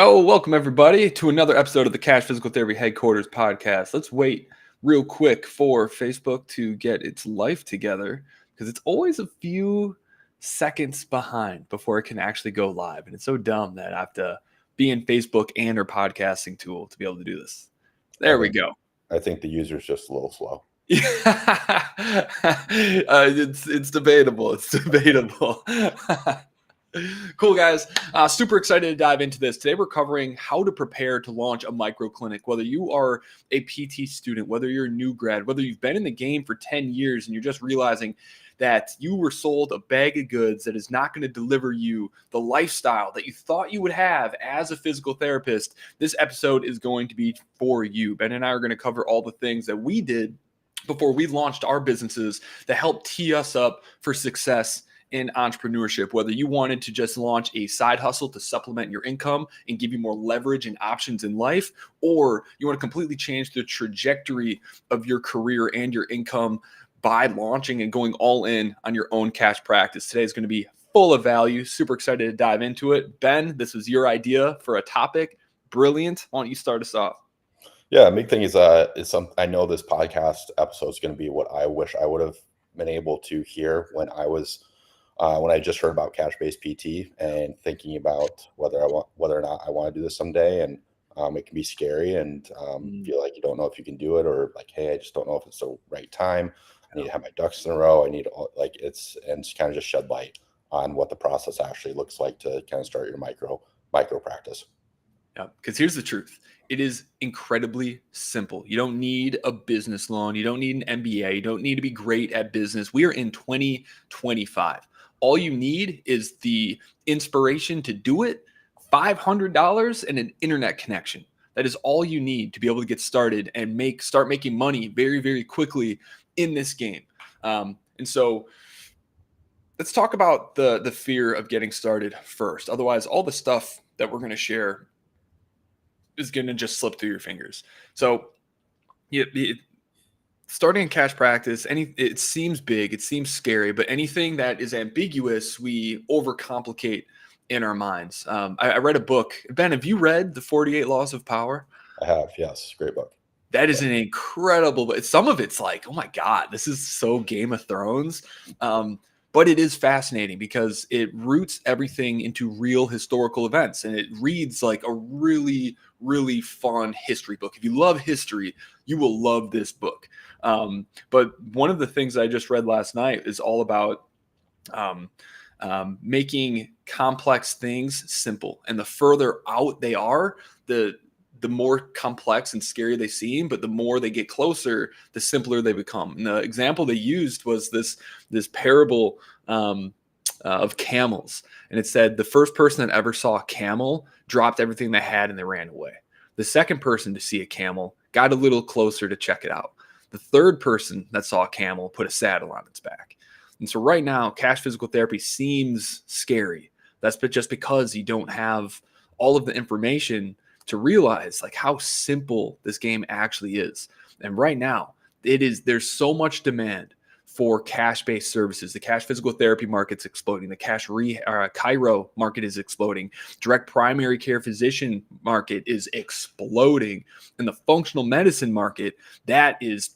Yo, welcome everybody to another episode of the Cash Physical Therapy Headquarters podcast. Let's wait real quick for Facebook to get its life together because it's always a few seconds behind before it can actually go live. And it's so dumb that I have to be in Facebook and or podcasting tool to be able to do this. There we go. I think the user's just a little slow. It's debatable. It's debatable. Cool, guys. Super excited to dive into this. Today, we're covering how to prepare to launch a micro clinic. Whether you are a PT student, whether you're a new grad, whether you've been in the game for 10 years and you're just realizing that you were sold a bag of goods that is not going to deliver you the lifestyle that you thought you would have as a physical therapist, this episode is going to be for you. Ben and I are going to cover all the things that we did before we launched our businesses that helped tee us up for success in entrepreneurship. Whether you wanted to just launch a side hustle to supplement your income and give you more leverage and options in life, or you want to completely change the trajectory of your career and your income by launching and going all in on your own cash practice. Today is going to be full of value. Super excited to dive into it. Ben, this was your idea for a topic. Brilliant. Why don't you start us off? Yeah, big thing is I know this podcast episode is going to be what I wish I would have been able to hear when I just heard about cash-based PT and thinking about whether or not I want to do this someday. And it can be scary and feel like you don't know if you can do it, or like, hey, I just don't know if it's the right time. I need to have my ducks in a row. I need it's kind of just shed light on what the process actually looks like to kind of start your micro practice. Yeah, because here's the truth. It is incredibly simple. You don't need a business loan. You don't need an MBA. You don't need to be great at business. We are in 2025. All you need is the inspiration to do it, $500 and an internet connection. That is all you need to be able to get started and start making money very, very quickly in this game. And so let's talk about the fear of getting started first. Otherwise, all the stuff that we're going to share is going to just slip through your fingers. So starting in cash practice, it seems big, it seems scary, but anything that is ambiguous, we overcomplicate in our minds. I read a book. Ben, have you read The 48 Laws of Power? I have, yes. Great book. That is an incredible book. Some of it's like, oh my God, this is so Game of Thrones. But it is fascinating because it roots everything into real historical events. And it reads like a really, really fun history book. If you love history, you will love this book. But one of the things I just read last night is all about making complex things simple. And the further out they are, the more complex and scary they seem, but the more they get closer, the simpler they become. And the example they used was this parable of camels. And it said the first person that ever saw a camel dropped everything they had and they ran away. The second person to see a camel got a little closer to check it out. The third person that saw a camel put a saddle on its back. And so right now, cash physical therapy seems scary. That's just because you don't have all of the information to realize like how simple this game actually is. And right now, there's so much demand for cash-based services. The cash physical therapy market's exploding. The cash chiro market is exploding. Direct primary care physician market is exploding. And the functional medicine market, that is,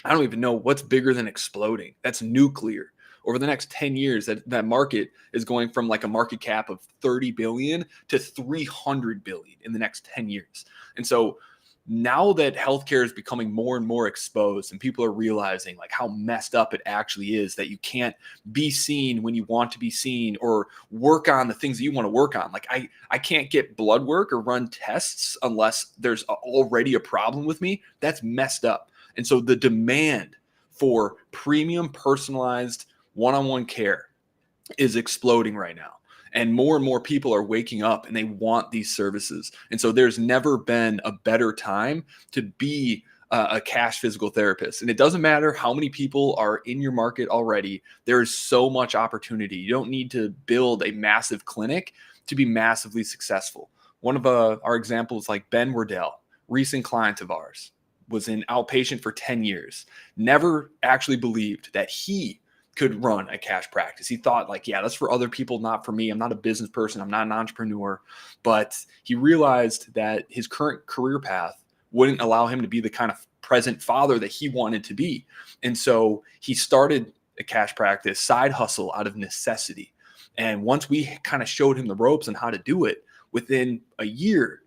I don't even know what's bigger than exploding. That's nuclear. Over the next 10 years, that market is going from like a market cap of 30 billion to 300 billion in the next 10 years. And so now that healthcare is becoming more and more exposed and people are realizing like how messed up it actually is, that you can't be seen when you want to be seen or work on the things that you want to work on. Like I can't get blood work or run tests unless there's already a problem with me. That's messed up. And so the demand for premium personalized one-on-one care is exploding right now. And more people are waking up and they want these services. And so there's never been a better time to be a cash physical therapist. And it doesn't matter how many people are in your market already. There is so much opportunity. You don't need to build a massive clinic to be massively successful. One of our examples, like Ben Wardell, recent client of ours, was in outpatient for 10 years, never actually believed that he could run a cash practice. He thought like, yeah, that's for other people, not for me. I'm not a business person. I'm not an entrepreneur. But he realized that his current career path wouldn't allow him to be the kind of present father that he wanted to be. And so he started a cash practice side hustle out of necessity. And once we kind of showed him the ropes and how to do it, within a year,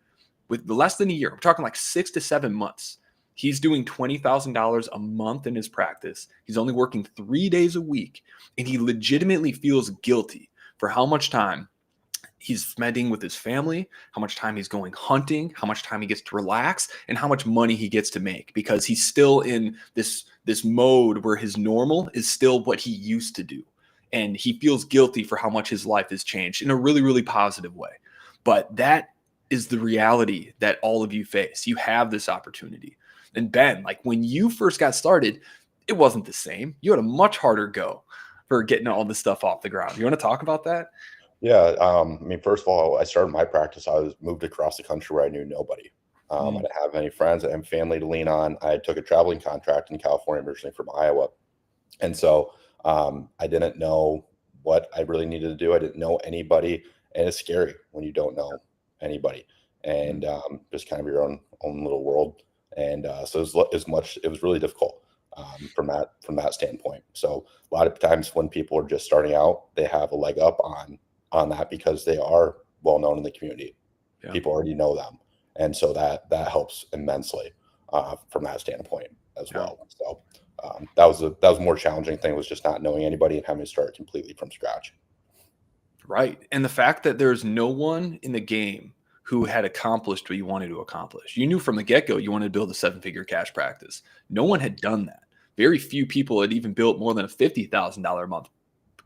with less than a year, I'm talking like 6 to 7 months, he's doing $20,000 a month in his practice. He's only working 3 days a week, and he legitimately feels guilty for how much time he's spending with his family, how much time he's going hunting, how much time he gets to relax, and how much money he gets to make, because he's still in this mode where his normal is still what he used to do. And he feels guilty for how much his life has changed in a really, really positive way. But that is the reality that all of you face. You have this opportunity. And Ben, like when you first got started, it wasn't the same. You had a much harder go for getting all this stuff off the ground. You want to talk about that? Yeah. I mean, first of all, I started my practice. I was moved across the country where I knew nobody. I didn't have any friends and family to lean on. I took a traveling contract in California, originally from Iowa. And so I didn't know what I really needed to do. I didn't know anybody. And it's scary when you don't know anybody and just kind of your own little world. And so it was really difficult from that standpoint. So a lot of times when people are just starting out, they have a leg up on that because they are well known in the community. Yeah. People already know them, and so that helps immensely from that standpoint as well. So that was a more challenging thing, was just not knowing anybody and having to start completely from scratch. Right, and the fact that there's no one in the game who had accomplished what you wanted to accomplish. You knew from the get-go you wanted to build a 7-figure cash practice. No one had done that. Very few people had even built more than a $50,000 a month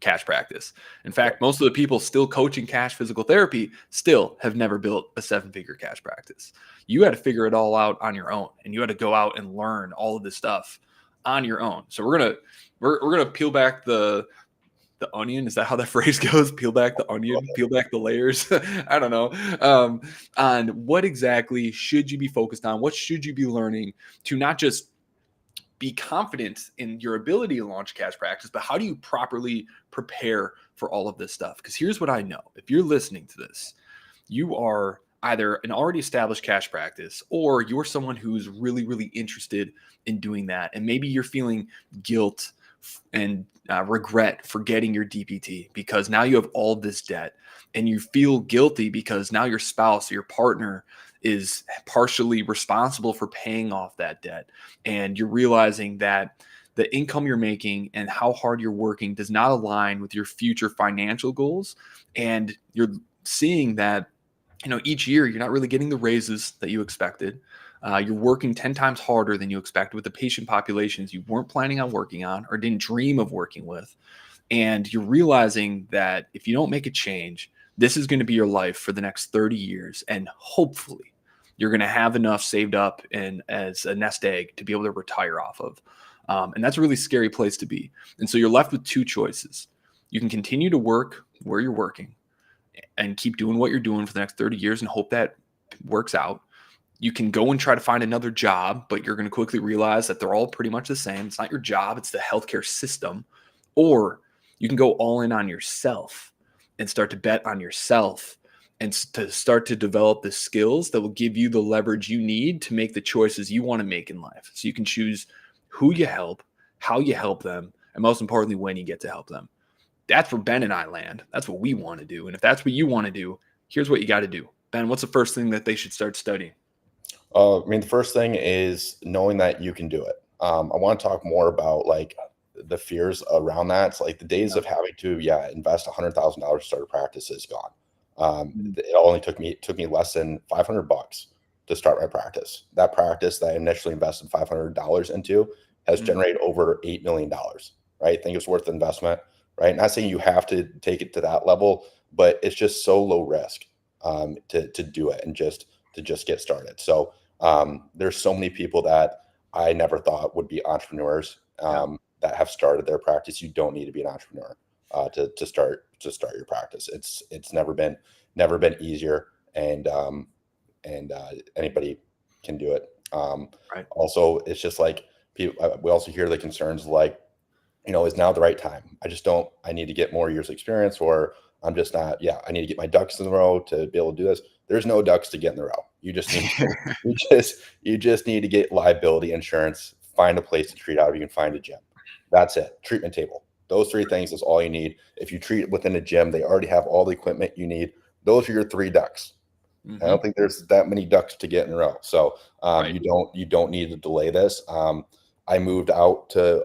cash practice. In fact, most of the people still coaching cash physical therapy still have never built a 7-figure cash practice. You had to figure it all out on your own, and you had to go out and learn all of this stuff on your own. So we're gonna peel back the onion. Is that how that phrase goes? Peel back the onion, peel back the layers. I don't know. On what exactly should you be focused on? What should you be learning to not just be confident in your ability to launch cash practice, but how do you properly prepare for all of this stuff? Because here's what I know. If you're listening to this, you are either an already established cash practice, or you're someone who's really, really interested in doing that. And maybe you're feeling guilt and regret for getting your DPT because now you have all this debt, and you feel guilty because now your spouse or your partner is partially responsible for paying off that debt. And you're realizing that the income you're making and how hard you're working does not align with your future financial goals. And you're seeing that, each year you're not really getting the raises that you expected. You're working 10 times harder than you expected with the patient populations you weren't planning on working on or didn't dream of working with. And you're realizing that if you don't make a change, this is going to be your life for the next 30 years. And hopefully you're going to have enough saved up and as a nest egg to be able to retire off of. And that's a really scary place to be. And so you're left with two choices. You can continue to work where you're working and keep doing what you're doing for the next 30 years and hope that works out. You can go and try to find another job, but you're going to quickly realize that they're all pretty much the same. It's not your job, it's the healthcare system. Or you can go all in on yourself and start to bet on yourself and to start to develop the skills that will give you the leverage you need to make the choices you want to make in life. So you can choose who you help, how you help them, and most importantly, when you get to help them. That's where Ben and I land. That's what we want to do. And if that's what you want to do, here's what you got to do. Ben, what's the first thing that they should start studying? I mean, the first thing is knowing that you can do it. I want to talk more about like the fears around that. It's like the days of having to, invest $100,000 to start a practice is gone. It only took me less than $500 to start my practice. That practice that I initially invested $500 into has generated over $8 million, right? I think it's worth the investment, right? Not saying you have to take it to that level, but it's just so low risk to do it and just get started. So there's so many people that I never thought would be entrepreneurs that have started their practice. You don't need to be an entrepreneur to start your practice. It's never been easier, and anybody can do it. Right. Also, it's just like people. We also hear the concerns like, is now the right time. I need to get more years experience, or I'm just not, I need to get my ducks in a row to be able to do this. There's no ducks to get in the row. You just need to, you just need to get liability insurance, find a place to treat out of. You can find a gym. That's it. Treatment table. Those three things is all you need. If you treat within a gym, they already have all the equipment you need. Those are your three ducks. I don't think there's that many ducks to get in a row. So Right. you don't need to delay this. I moved out to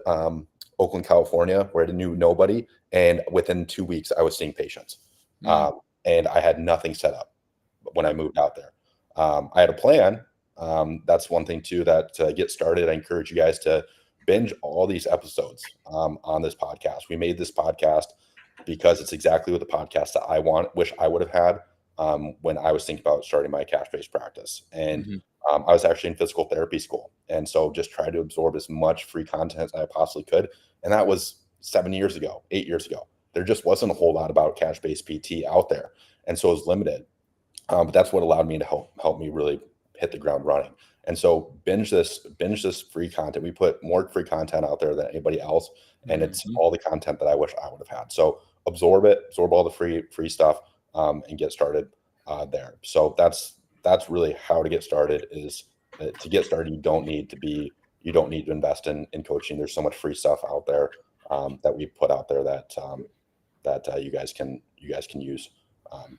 Oakland, California, where I knew nobody, and within 2 weeks, I was seeing patients, and I had nothing set up when I moved out there. I had a plan. That's one thing too. That to get started, I encourage you guys to binge all these episodes on this podcast. We made this podcast because it's exactly what the podcast that I wish I would have had when I was thinking about starting my cash-based practice. And I was actually in physical therapy school. And so just tried to absorb as much free content as I possibly could. And that was 7 years ago, 8 years ago. There just wasn't a whole lot about cash-based PT out there. And so it was limited. But that's what allowed me to help me really hit the ground running. And so binge this free content. We put more free content out there than anybody else. And it's all the content that I wish I would have had. So absorb all the free stuff and get started there. So that's really how to get started. Is to get started, you don't need to invest in coaching. There's so much free stuff out there that we put out there that you guys can use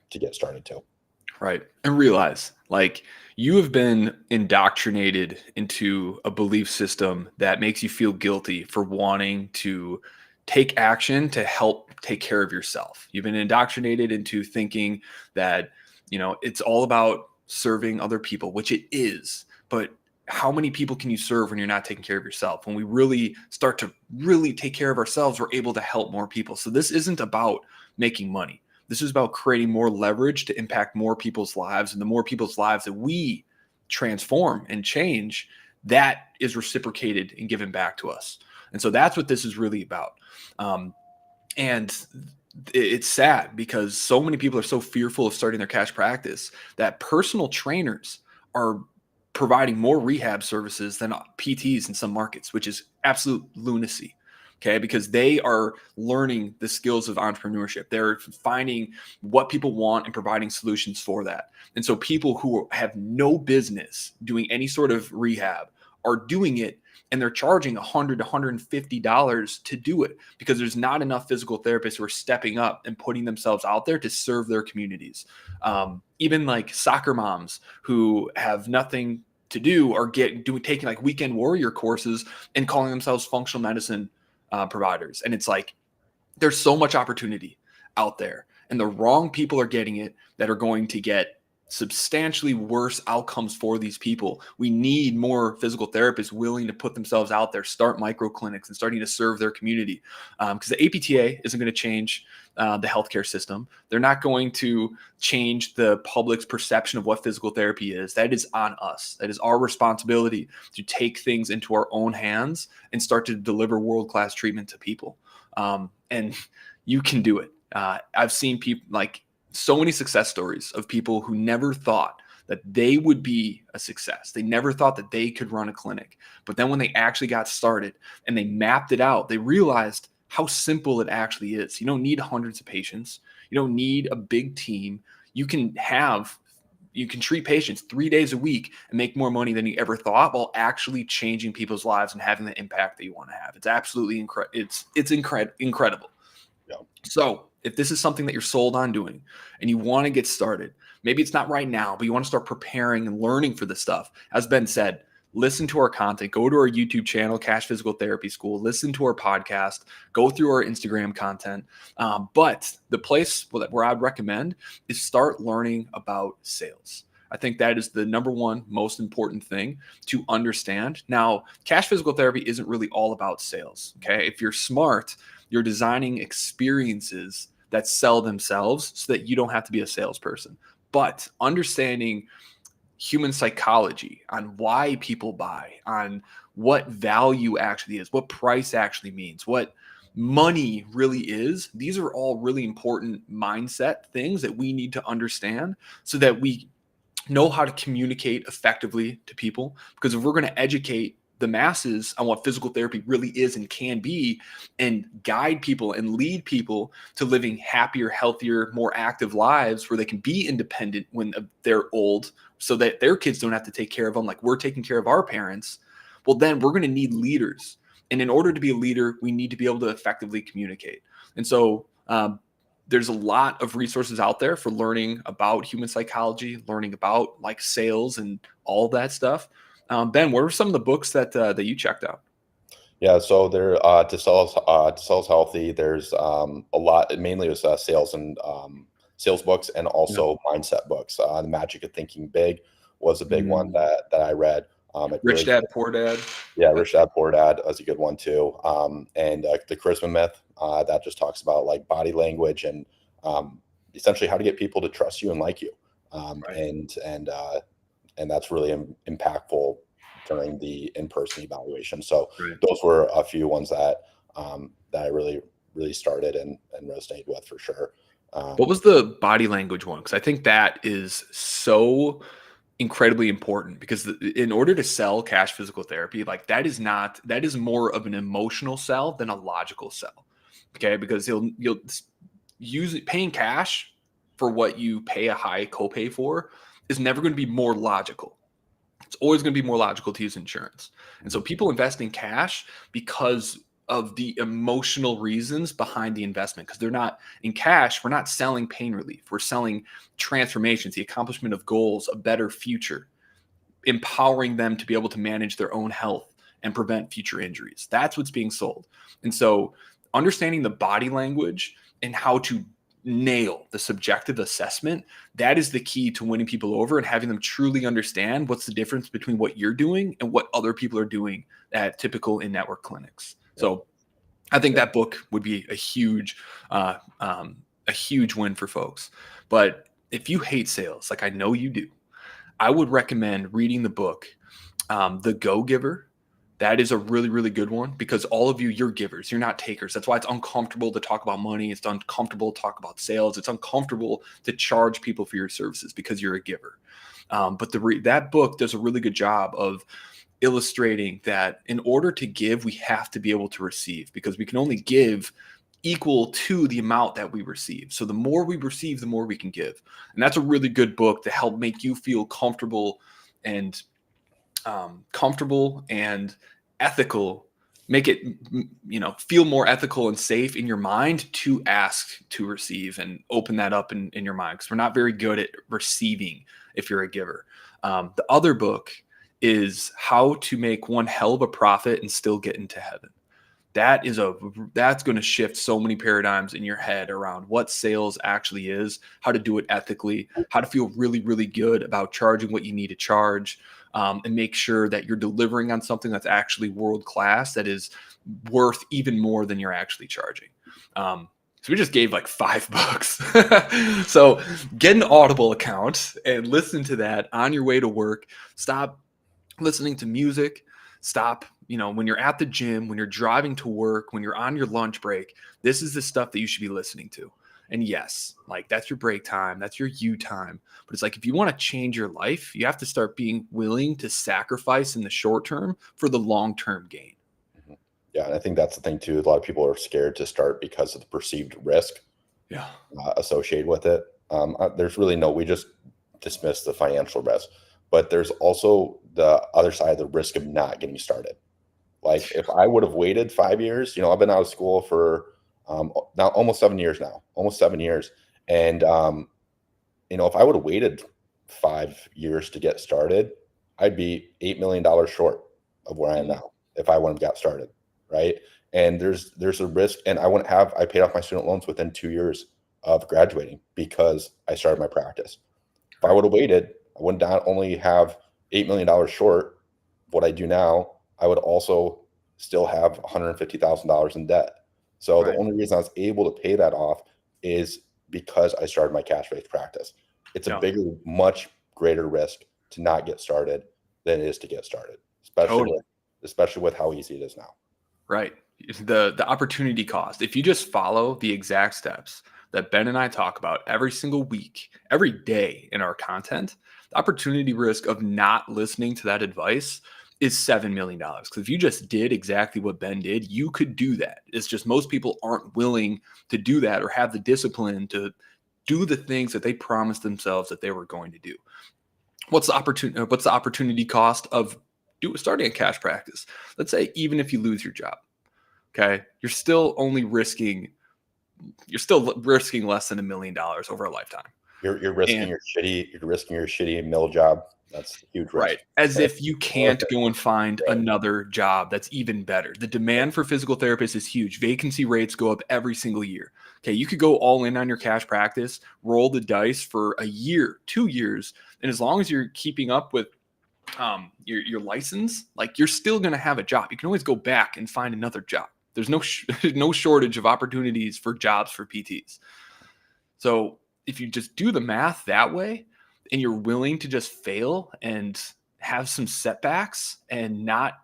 to get started too. Right. And realize, like, you have been indoctrinated into a belief system that makes you feel guilty for wanting to take action to help take care of yourself. You've been indoctrinated into thinking that, it's all about serving other people, which it is. But how many people can you serve when you're not taking care of yourself? When we really start to really take care of ourselves, we're able to help more people. So this isn't about making money. This is about creating more leverage to impact more people's lives, and the more people's lives that we transform and change, that is reciprocated and given back to us. And so that's what this is really about. And it's sad because so many people are so fearful of starting their cash practice that personal trainers are providing more rehab services than PTs in some markets, which is absolute lunacy. Okay, because they are learning the skills of entrepreneurship. They're finding what people want and providing solutions for that. And so people who have no business doing any sort of rehab are doing it, and they're charging $100 to $150 to do it because there's not enough physical therapists who are stepping up and putting themselves out there to serve their communities. Even like soccer moms who have nothing to do are taking like weekend warrior courses and calling themselves functional medicine providers. And it's like, there's so much opportunity out there, and the wrong people are getting it that are going to get substantially worse outcomes for these people. We need more physical therapists willing to put themselves out there, start micro clinics and starting to serve their community. Because the APTA isn't going to change the healthcare system. They're not going to change the public's perception of what physical therapy is. That is on us. That is our responsibility to take things into our own hands and start to deliver world-class treatment to people. And you can do it. I've seen people, like, so many success stories of people who never thought that they would be a success. They never thought that they could run a clinic. But then when they actually got started and they mapped it out, they realized how simple it actually is. You don't need hundreds of patients. You don't need a big team. You can treat patients 3 days a week and make more money than you ever thought, while actually changing people's lives and having the impact that you want to have. It's absolutely incredible. Yeah. So if this is something that you're sold on doing and you want to get started, maybe it's not right now, but you want to start preparing and learning for this stuff. As Ben said, listen to our content, go to our YouTube channel, Cash Physical Therapy School, listen to our podcast, go through our Instagram content. But the place where I'd recommend is start learning about sales. I think that is the number one most important thing to understand. Now, cash physical therapy isn't really all about sales. Okay. If you're smart, you're designing experiences that sell themselves so that you don't have to be a salesperson. But understanding human psychology, on why people buy, on what value actually is, what price actually means, what money really is, these are all really important mindset things that we need to understand so that we know how to communicate effectively to people. Because if we're going to educate the masses on what physical therapy really is and can be, and guide people and lead people to living happier, healthier, more active lives where they can be independent when they're old, so that their kids don't have to take care of them like we're taking care of our parents. Well, then we're going to need leaders. And in order to be a leader, we need to be able to effectively communicate. And so there's a lot of resources out there for learning about human psychology, learning about like sales and all of that stuff. Ben, what are some of the books that you checked out? Yeah, so there to sell us healthy. There's a lot. Mainly it was sales and sales books, and Yeah. also mindset books. The Magic of Thinking Big was a big one that I read. It Rich really, Dad, Poor Dad. yeah, Rich Dad Poor Dad was a good one too. And the Charisma Myth, that just talks about like body language and essentially how to get people to trust you and like you. Right. And that's really impactful during the in-person evaluation. So Right. those were a few ones that that I really started and resonated with for sure. What was the body language one? Because I think that is so incredibly important, because in order to sell cash physical therapy, like that is more of an emotional sell than a logical sell. Okay, because you'll use it, paying cash for what you pay a high copay for is never going to be more logical. It's always going to be more logical to use insurance. And so people invest in cash because of the emotional reasons behind the investment, because they're not in cash. We're not selling pain relief. We're selling transformations, the accomplishment of goals, a better future, empowering them to be able to manage their own health and prevent future injuries. That's what's being sold. And so understanding the body language and how to nail the subjective assessment, that is the key to winning people over and having them truly understand what's the difference between what you're doing and what other people are doing at typical in-network clinics. Yeah. So I think Yeah. that book would be uh, a huge win for folks. But if you hate sales, like I know you do, I would recommend reading the book, The Go Giver. That is a really, really good one, because all of you, you're givers. You're not takers. That's why it's uncomfortable to talk about money. It's uncomfortable to talk about sales. It's uncomfortable to charge people for your services because you're a giver. But that book does a really good job of illustrating that in order to give, we have to be able to receive, because we can only give equal to the amount that we receive. So the more we receive, the more we can give. And that's a really good book to help make you feel and comfortable and ethical, make it, feel more ethical and safe in your mind to ask to receive, and open that up in your mind, because we're not very good at receiving if you're a giver. The other book is How to Make One Hell of a Profit and Still Get into Heaven. That's going to shift so many paradigms in your head around what sales actually is, how to do it ethically, how to feel really, really good about charging what you need to charge, and make sure that you're delivering on something that's actually world class, that is worth even more than you're actually charging. So we just gave like 5 books. So get an Audible account and listen to that on your way to work. Stop listening to music. Stop, when you're at the gym, when you're driving to work, when you're on your lunch break. This is the stuff that you should be listening to. And yes, like that's your break time, that's your you time. But it's like, if you want to change your life, you have to start being willing to sacrifice in the short term for the long-term gain. Mhm. Yeah, and I think that's the thing too. A lot of people are scared to start because of the perceived risk Yeah. associated with it. There's really we just dismiss the financial risk, but there's also the other side of the risk of not getting started. Like if I would have waited 5 years, I've been out of school for now almost 7 years now, almost 7 years. And, if I would have waited 5 years to get started, I'd be $8 million short of where I am now if I wouldn't have got started. Right. And there's a risk, and I paid off my student loans within 2 years of graduating because I started my practice. If I would have waited, I would not only have $8 million short of what I do now, I would also still have $150,000 in debt. So the Right. only reason I was able to pay that off is because I started my cash-based practice. It's a Yeah. bigger, much greater risk to not get started than it is to get started, Totally. especially with how easy it is now. Right. The opportunity cost. If you just follow the exact steps that Ben and I talk about every single week, every day in our content, the opportunity risk of not listening to that advice is $7 million. Because if you just did exactly what Ben did, you could do that. It's just most people aren't willing to do that or have the discipline to do the things that they promised themselves that they were going to do. What's the opportunity cost of starting a cash practice? Let's say even if you lose your job, okay, you're still risking less than $1 million over a lifetime. You're risking your shitty mill job. That's a huge risk. Right. As if you can't go and find another job that's even better. The demand for physical therapists is huge. Vacancy rates go up every single year. Okay. You could go all in on your cash practice, roll the dice for a year, 2 years. And as long as you're keeping up with your license, like you're still going to have a job. You can always go back and find another job. There's no shortage of opportunities for jobs for PTs. So if you just do the math that way, and you're willing to just fail and have some setbacks and not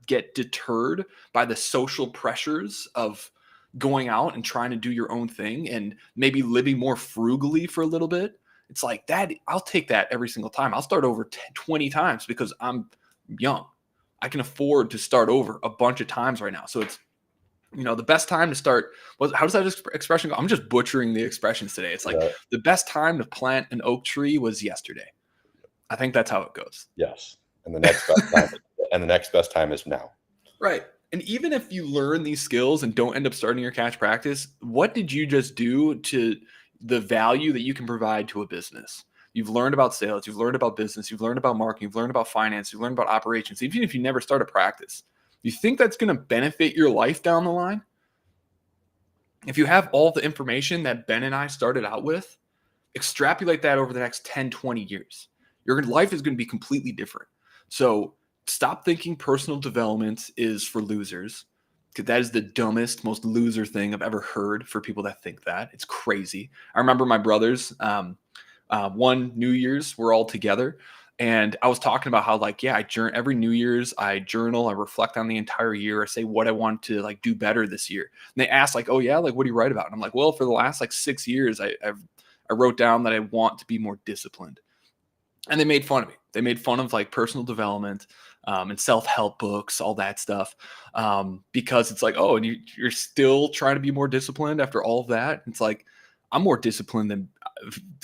get deterred by the social pressures of going out and trying to do your own thing and maybe living more frugally for a little bit, it's like that. I'll take that every single time. I'll start over 20 times because I'm young. I can afford to start over a bunch of times right now. So it's, the best time to start how does that expression go? I'm just butchering the expressions today. It's like the best time to plant an oak tree was yesterday. I think that's how it goes. Yes. And the next best time is now. Right. And even if you learn these skills and don't end up starting your cash practice, what did you just do to the value that you can provide to a business? You've learned about sales, you've learned about business, you've learned about marketing, you've learned about finance, you've learned about operations, even if you never start a practice. You think that's going to benefit your life down the line? If you have all the information that Ben and I started out with, extrapolate that over the next 10, 20 years. Your life is going to be completely different. So stop thinking personal development is for losers, because that is the dumbest, most loser thing I've ever heard for people that think that. It's crazy. I remember my brothers, one New Year's, we're all together. And I was talking about how every New Year's I journal, I reflect on the entire year, I say what I want to do better this year. And they asked oh yeah, what do you write about? And I'm like, well, for the last 6 years, I wrote down that I want to be more disciplined. And they made fun of me. They made fun of personal development and self-help books, all that stuff, because it's and you're still trying to be more disciplined after all of that. It's like, I'm more disciplined than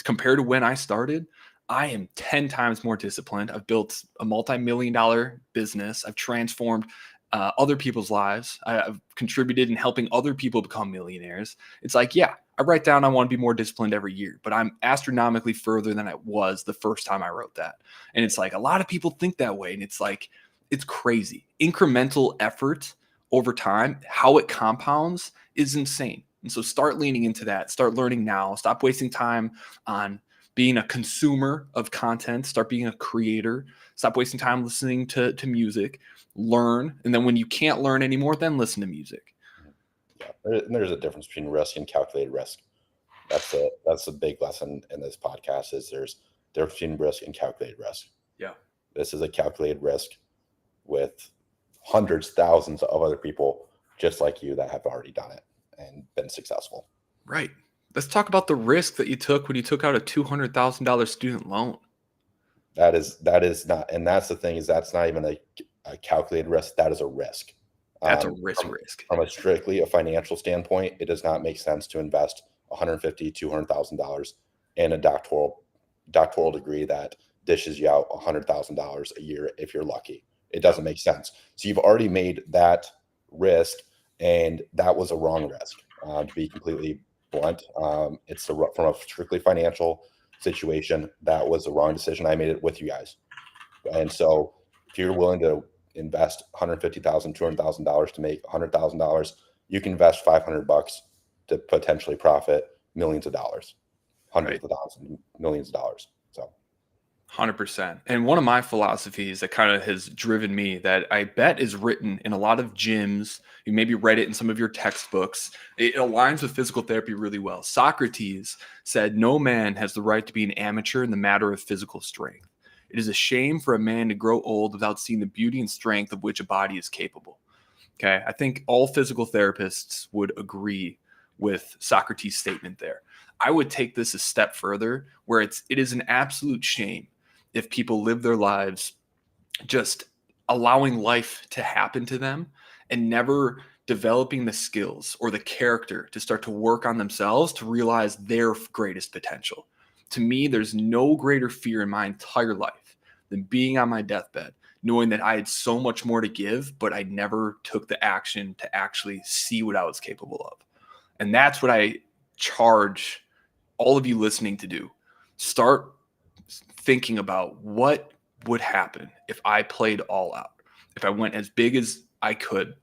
compared to when I started. I am 10 times more disciplined. I've built a multi-million-dollar business. I've transformed other people's lives. I've contributed in helping other people become millionaires. It's I write down I want to be more disciplined every year, but I'm astronomically further than I was the first time I wrote that. And it's a lot of people think that way. And it's it's crazy. Incremental effort over time, how it compounds is insane. And so start leaning into that. Start learning now. Stop wasting time on being a consumer of content. Start being a creator. Stop wasting time listening to music. Learn. And then when you can't learn anymore, then listen to music. Yeah, there's a difference between risk and calculated risk. That's a big lesson in this podcast is there's a difference between risk and calculated risk. Yeah. This is a calculated risk with hundreds, thousands of other people just like you that have already done it and been successful. Right. Let's talk about the risk that you took when you took out a $200,000 student loan. That is not, and that's the thing is that's not even a calculated risk. That is a risk. That's a risk. From a strictly a financial standpoint, it does not make sense to invest $150,000, $200,000 in a doctoral degree that dishes you out $100,000 a year if you're lucky. It doesn't make sense. So you've already made that risk, and that was a wrong risk. To be completely blunt, it's from a strictly financial situation. That was the wrong decision. I made it with you guys, and so if you're willing to invest $150,000, $200,000 to make $100,000, you can invest $500 to potentially profit millions of dollars, hundreds of thousands, millions of dollars. So 100%. And one of my philosophies that kind of has driven me that I bet is written in a lot of gyms, you maybe read it in some of your textbooks, it aligns with physical therapy really well. Socrates said, "No man has the right to be an amateur in the matter of physical strength. It is a shame for a man to grow old without seeing the beauty and strength of which a body is capable." Okay. I think all physical therapists would agree with Socrates' statement there. I would take this a step further where it is an absolute shame if people live their lives just allowing life to happen to them and never developing the skills or the character to start to work on themselves to realize their greatest potential. To me, there's no greater fear in my entire life than being on my deathbed, knowing that I had so much more to give, but I never took the action to actually see what I was capable of. And that's what I charge all of you listening to do. Start thinking about what would happen if I played all out, if I went as big as I could,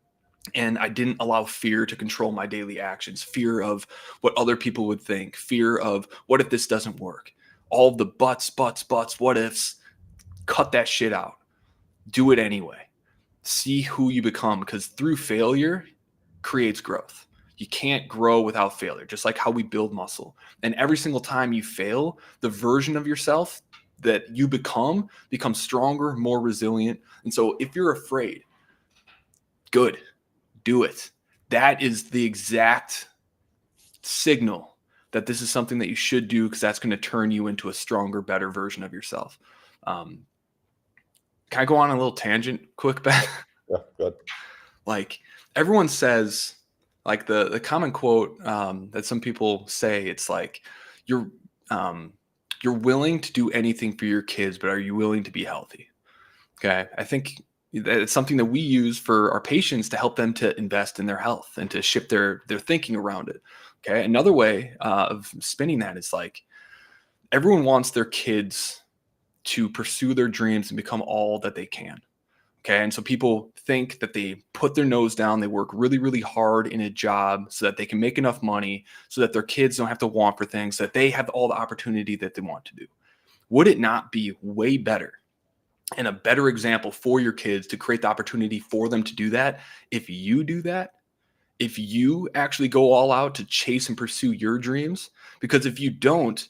and I didn't allow fear to control my daily actions, fear of what other people would think, fear of what if this doesn't work, all of the buts, what ifs. Cut that shit out. Do it anyway. See who you become, because through failure creates growth. You can't grow without failure, just like how we build muscle. And every single time you fail, the version of yourself that you become becomes stronger, more resilient. And so if you're afraid, good, do it. That is the exact signal that this is something that you should do, because that's going to turn you into a stronger, better version of yourself. Can I go on a little tangent quick, Ben? Yeah, good. Like everyone says, like the common quote that some people say, it's like you're willing to do anything for your kids, but are you willing to be healthy? Okay, I think that it's something that we use for our patients to help them to invest in their health and to shift their thinking around it. Okay, another way of spinning that is like everyone wants their kids to pursue their dreams and become all that they can. Okay. And so people think that they put their nose down, they work really, really hard in a job so that they can make enough money so that their kids don't have to want for things, so that they have all the opportunity that they want to do. Would it not be way better and a better example for your kids to create the opportunity for them to do that if you do that? If you actually go all out to chase and pursue your dreams? Because if you don't,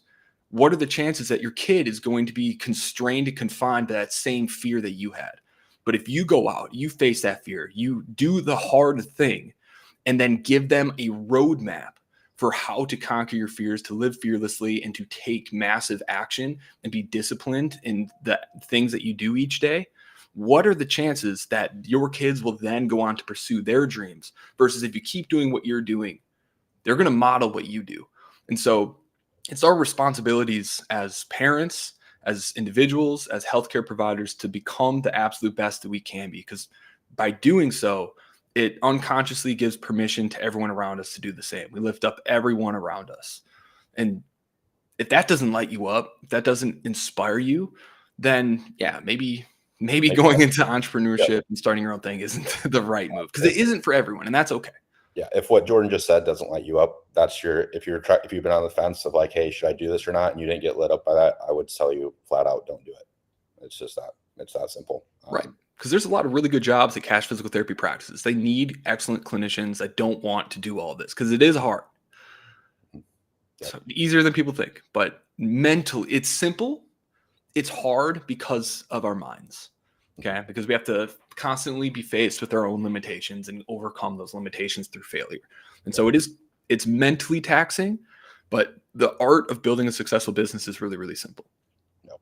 what are the chances that your kid is going to be constrained and confined to that same fear that you had? But if you go out, you face that fear, you do the hard thing, and then give them a roadmap for how to conquer your fears, to live fearlessly, and to take massive action and be disciplined in the things that you do each day, what are the chances that your kids will then go on to pursue their dreams? Versus if you keep doing what you're doing, they're going to model what you do. And so it's our responsibilities as parents, as individuals, as healthcare providers, to become the absolute best that we can be. Because by doing so, it unconsciously gives permission to everyone around us to do the same. We lift up everyone around us. And if that doesn't light you up, if that doesn't inspire you, then yeah, maybe going into entrepreneurship and starting your own thing isn't the right move, because it isn't for everyone, and that's okay. Yeah, if what Jordan just said doesn't light you up, that's if you've been on the fence of like, hey, should I do this or not, and you didn't get lit up by that, I would tell you flat out, don't do it. It's just that. It's that simple. Right. Because there's a lot of really good jobs at Cash Physical Therapy practices. They need excellent clinicians that don't want to do all this, because it is hard. Yep. So easier than people think, but mentally, it's simple. It's hard because of our minds. Okay, because we have to constantly be faced with our own limitations and overcome those limitations through failure. And so it's mentally taxing, but the art of building a successful business is really, really simple. Yep.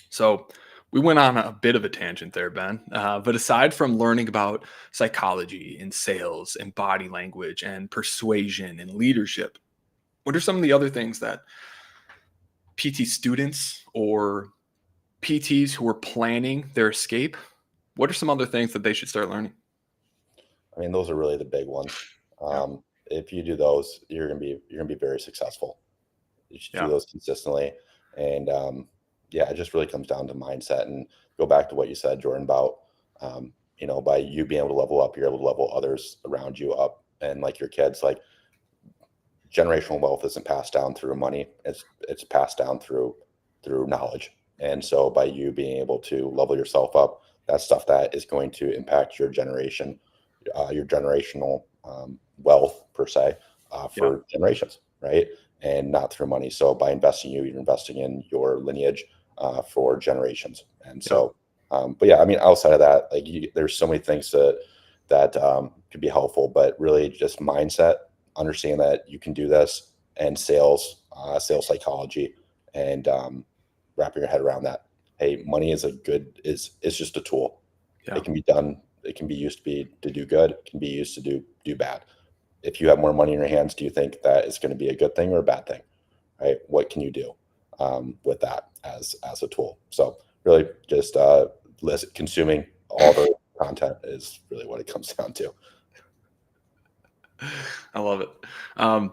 So we went on a bit of a tangent there, Ben. But aside from learning about psychology and sales and body language and persuasion and leadership, what are some of the other things that PT students or PTs who are planning their escape, what are some other things that they should start learning? I mean, those are really the big ones. If you do those, you're gonna be very successful. You should do those consistently, and it just really comes down to mindset. And go back to what you said, Jordan, about by you being able to level up, you're able to level others around you up, and like your kids, like generational wealth isn't passed down through money; it's passed down through knowledge. And so by you being able to level yourself up, that's stuff that is going to impact your generation, your generational wealth per se, for generations, right? And not through money. So by investing you're investing in your lineage for generations. And so, but yeah, I mean, outside of that, like there's so many things that could be helpful, but really just mindset, understand that you can do this, and sales psychology, and wrapping your head around that. Hey, money is just a tool. Yeah. It can be done. It can be used to do good. It can be used to do bad. If you have more money in your hands, do you think that it's going to be a good thing or a bad thing? Right? What can you do with that as a tool? So really, just consuming all the content is really what it comes down to. I love it.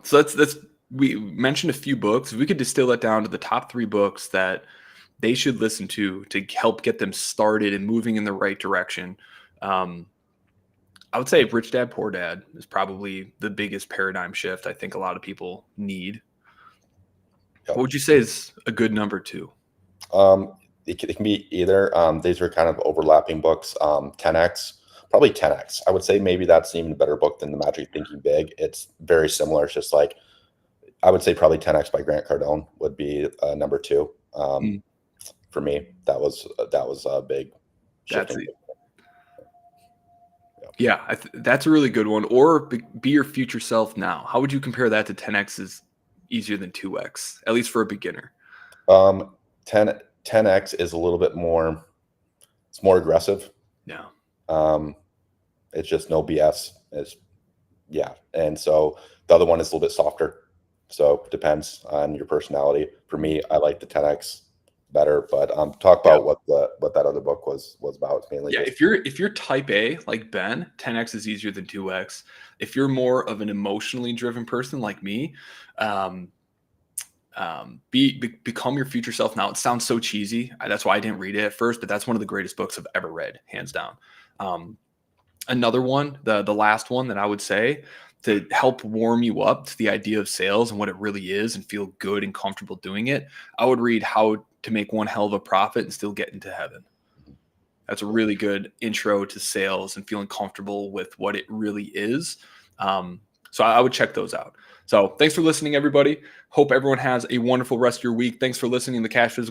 So that's we mentioned a few books. If we could distill that down to the top 3 books that they should listen to help get them started and moving in the right direction. I would say Rich Dad Poor Dad is probably the biggest paradigm shift I think a lot of people need. Yep. What would you say is a good number 2? It can be either. These are kind of overlapping books. 10X, probably 10X. I would say maybe that's an even better book than The Magic Thinking Big. It's very similar. It's just like, I would say probably 10X by Grant Cardone would be number 2. For me, that was a big shifting. Yeah, that's a really good one. Or be your future self now. How would you compare that to 10X is easier than 2X, at least for a beginner? 10X is a little bit more, it's more aggressive. Yeah. It's just no BS. And so the other one is a little bit softer. So it depends on your personality. For me, I like the 10X better, but talk about what that other book was about. Mainly, if you're type A like Ben, 10X is easier than 2X. If you're more of an emotionally driven person like me, become your future self now. It sounds so cheesy. That's why I didn't read it at first, but that's one of the greatest books I've ever read, hands down. Another one, the last one that I would say to help warm you up to the idea of sales and what it really is and feel good and comfortable doing it, I would read How to Make One Hell of a Profit and Still Get into Heaven. That's a really good intro to sales and feeling comfortable with what it really is. So I would check those out. So thanks for listening, everybody. Hope everyone has a wonderful rest of your week. Thanks for listening to the Cash Physical